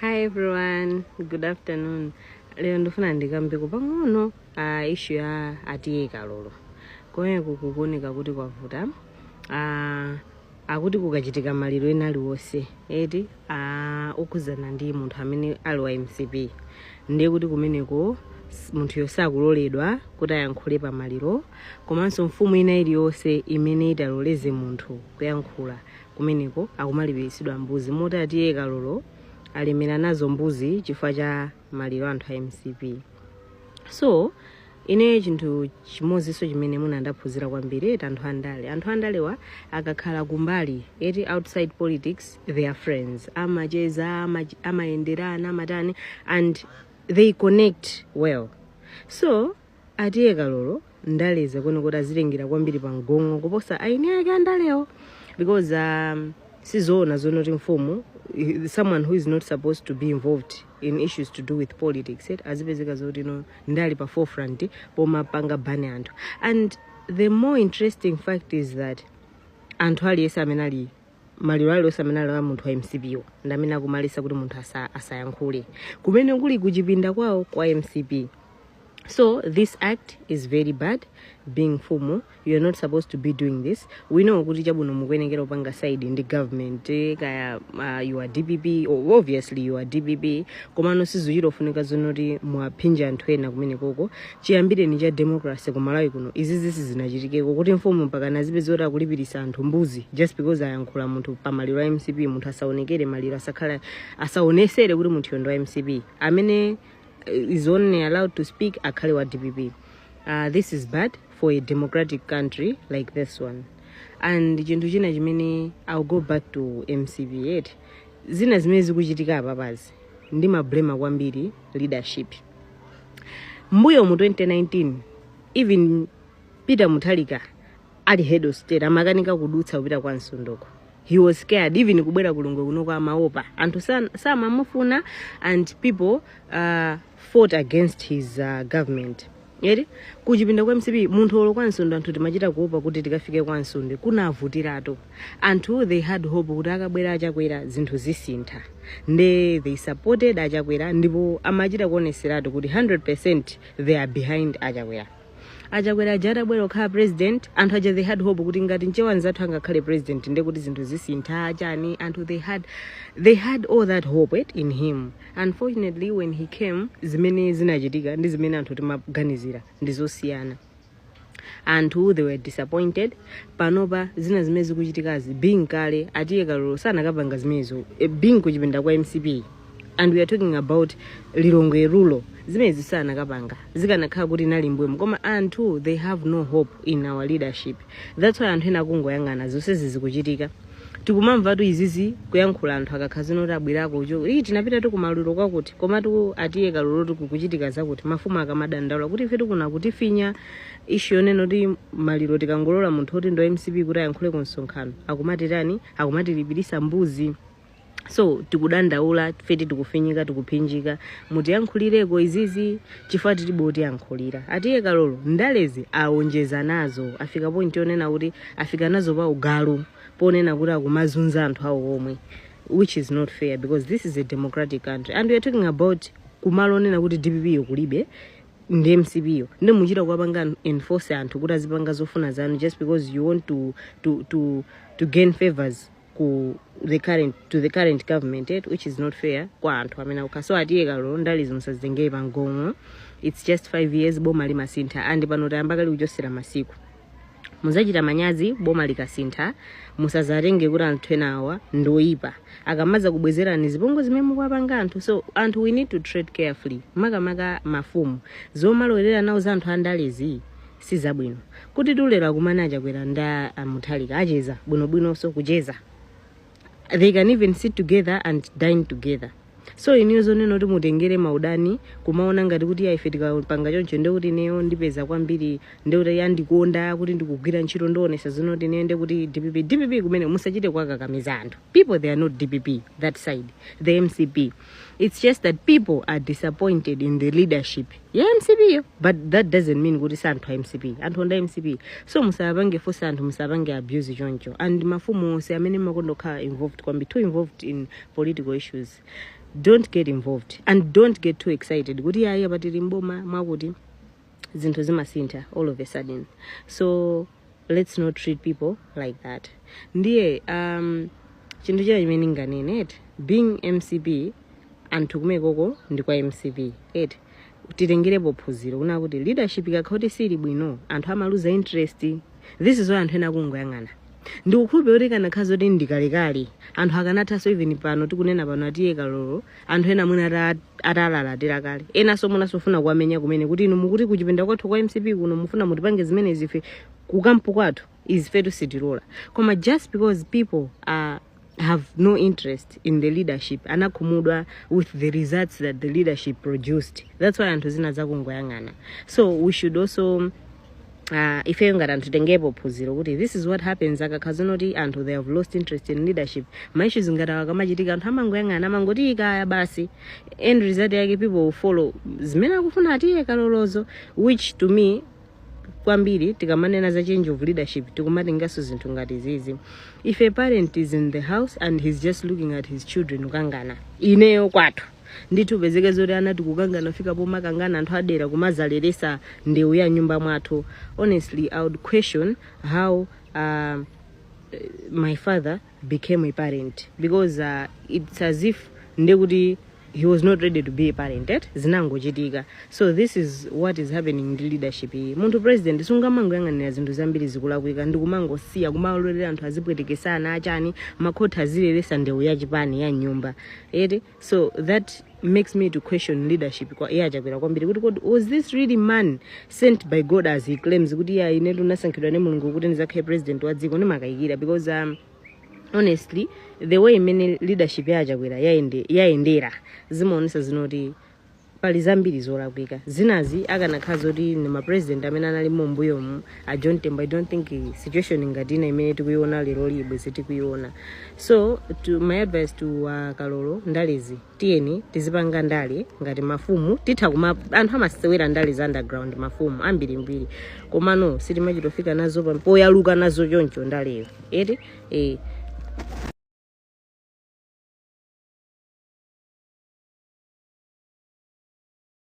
Hi everyone, good afternoon. Leo ndifuna ndikambe pang'ono issue ya atiye Kalolo. Komweko kukuoneka kuti kwavuta. Akuti kukachitika maliro ena aliwonse eti okhudzana ndi munthu amene ali wa MCP. Ndiye kuti kumeneko munthu yosakuloledwa kuti ayankhule pa maliro, komanso mfumu ina iliyonse imene italoleze munthu kuyankhula kumeneko akumalipiritsidwa mbuzi. Moti atiye Kalolo alemera nazo mbuzi chifukwa cha maliro anthu a MCP. So ine chinthu chimodzinso chimene munandaphunzira kwambiri eti anthu andalewa akakhala kumbali eti outside politics they are friends, amacheza amayenderana amatani and they connect well. So atiye Kalolo ndaleza kuno kuti azilengera kwambiri pa mgongo kuposa aini ake andalewo, because sizoona zonoti mfumu someone who is not supposed to be involved in issues to do with politics azipezeka zoti ndali pa forefront pomapanga bane anthu. And the more interesting fact is that anthu aliyese amene ali maliro aliyonse amene ali munthu wa MCP ndamene akumalisa kuti munthu asayankhule kumene kuli kuchipinda kwawo kwa MCP. So this act is very bad. Being fumu, you're not supposed to be doing this. We know kuti chabuno mukwenekera upanga side in the government kaya you are DPP, or obviously you are DPP. Komano sizuchiro funika zonoti mwapinja anthu ena kumene koko chiyambire ni cha democracy kumalawi kuno izi zinachitikeko kuti mfumu mpaka nazipezora akulipirisa anthu mbuzi just because ayankhula munthu pa maliro a MCP. Munthu asaonekere maliro, asakhala asaonesere kuti munthu yondo wa MCP amene is only allowed to speak akhale wa DPP. This is bad for a democratic country like this one. And chinthu china chimene I'll go back to MCP zina zimene zikuchitika apapazi ndi mablema kwambiri leadership. Mbuyo mu 2019 even Peter Mutharika ali head of state amakanika kudutsa kupita kwa Nsundoko. He was scared even kubwera kulungu kuno kwa maopa anthu samamufuna and people fought against his government. Kuchipinda kwa MCP munthu olo kwa Nsundwe anthu timachita kuopa kuti tikafike kwa Nsundwe kunavutirato. Anthu they had hope kuti akabwera achakwera zinthu zisintha. Nde they supported achakwera ndipo amachita kuoneserato kuti 100% they are behind achakwera. Achakwera jara bwero kha president anthu aja they had hope kuti ngati nchewanzathu angakhale president nde kuti zinthu zisintha achani anthu they had all that hope in him. Unfortunately when he came zimene zinachitika ndi zimene anthu timaganizira ndizosiyana. Anthu they were disappointed. Panopa zina zimene zikuchitikazi being kale atiye Kalolo sanakapanga zimenezo being kuchipinda kwa MCP. And we are talking about Lilongwe rulo zimezi sana kapanga zikanakhala kuti nalimbwemo koma anthu they have no hope in our leadership. That's why anthu ena kungoyang'ana zonse zikuchitika tikumamva tu izizi kuyankhula anthu akakhazino kuti abwirako ucho tinapita tu kumaliro kwakuti komatu atiye Kalolo kukuchitika zakuti mafumu akamadandaula kuti ife tikuna kutifinya issue yonena kuti maliro tikangolola munthu kuti ndo MCP kuti ayankhule ku msonkhano akumatirani akumatilipirisa mbuzi. So tikudandaula feti tikufinyika tikupinjika mutiyankhulireko izizi chifukwa tiboti yankhulira. Atiye Kalolo ndalezi aonjeza nazo afika point yonena kuti afika nazo pa ugalu ponena kuti akumazunza anthu awo omwe, which is not fair because this is a democratic country and we are talking about kumalo nena kuti DPP yokulibe ndi MCP yo ndi muchita kuwapanga enforce anthu kuti azipanga zofuna zanu just because you want to gain favors to the current government which is not fair kwa anthu amene ukaso atiye Kalolo ndalizo musazitengere pa mgongo. It's just 5 years boma limasintha and pano tayamba kali kuchosera masiku muzachita manyazi boma likasintha musazatenge kuti anthu enawa ndoyipa akamaza kubwezerani zipongo zimene mukwapanga anthu. So anthu we need to tread carefully makamaka mafumu zomalowelera nawo za anthu andalezi sizabwino kuti tulera kumanaja kwera nda Mutharika acheza bwinobwinonso kucheza. They can even sit together and dine together. So inizo neno timutengere maudani kumaona ngati kuti ife tikapanga choncho nde kuti neyo ndipeza kwambiri nde kuti yandikonda kuti ndikugwira ntchito ndionesa zino kuti nende kuti DPP kumene musachite kwakakamiza anthu. People they are not DPP that side, the MCP. It's just that people are disappointed in the leadership. MCP, but that doesn't mean kuti santhu MCP. Anthu onda MCP. So musabange force anthu musabange abuse choncho. And mafumu se amene makondokhala involved kwambi too involved in political issues. Don't get involved and don't get too excited. Kuti ayi batiri mboma mwakuti zinthu zimasintha all of a sudden. So let's not treat people like that. Ndiye chinthu china chimene nganene being MCP anthu kumekoko ndi kwa MCP titengerepo phunziro kuna kuti leadership ikakhala sili bwino anthu amaluza interest. This is why anthu ena kungoyang'ana ndikukhulupirira kuti kanakhala zoti ndikalekale anthu akanathaso even pano tikunena pano atiye Kalolo anthu ena mwina atalalatira kale enanso munasofuna kuamenya kumene kuti inu mukuti kuchipinda kwathu kwa MCP kuno mufuna mutipange zimene zife kukampu kwathu izife tusitirola koma just because people have no interest in the leadership anakhumudwa with the results that the leadership produced. That's why anthu zina zakungoyang'ana. So we should also if you ngati anthu tengepo phunziro kuti this is what happens akakhazinoti anthu they have lost interest in leadership maissues ngati akamachitika anthu amangoyang'ana amangoti ikaya basi end result yake people will follow zimene akufuna atiye Kalolozo, which to me kwambiri tikamanena za change of leadership tikumatengaso zinthu ngati zizi. If a parent is in the house and he's just looking at his children ukangana ineyo kwathu ndithu bezeke zoti anati kukangana fika pomakangana anthu adera kumazalelesa ndewu ya nyumba mwathu. Honestly, I would question how my father became a parent because it's as if ndekuti he was not ready to be a parent zinangochitika. So this is what is happening in the leadership. Munthu president sungamangoyang'anira zinthu zambiri zikulakwika ndikumangosiya kumalolera anthu azipwetekesana achani makhoti azilelesa ndewu ya chipani ya nyumba so that makes me to question leadership kwa yachakwera kwambiri kuti was this really man sent by God as he claims kuti ya inetu nasankhidwa ne Mulungu kuti ndizakhale president wa dziko ndimakayikira because honestly the way many leadership yachakwera yaendera zimaonesa zinoti pali zambiri zolakwika zinazi akanakhala zoti ni ma president amene anali mumbuyomu a John Tembo. I don't think situation ngatina imene tikuiona lero libwe sitikuiona. So my advice to Kalolo ndalezi tiyeni tizipanga ndale ngati mafumu titha kuma anthu amasewera ndale za underground mafumu ambirimbiri komano sitimachitofika nazo poyaluka nazo choncho ndaleyo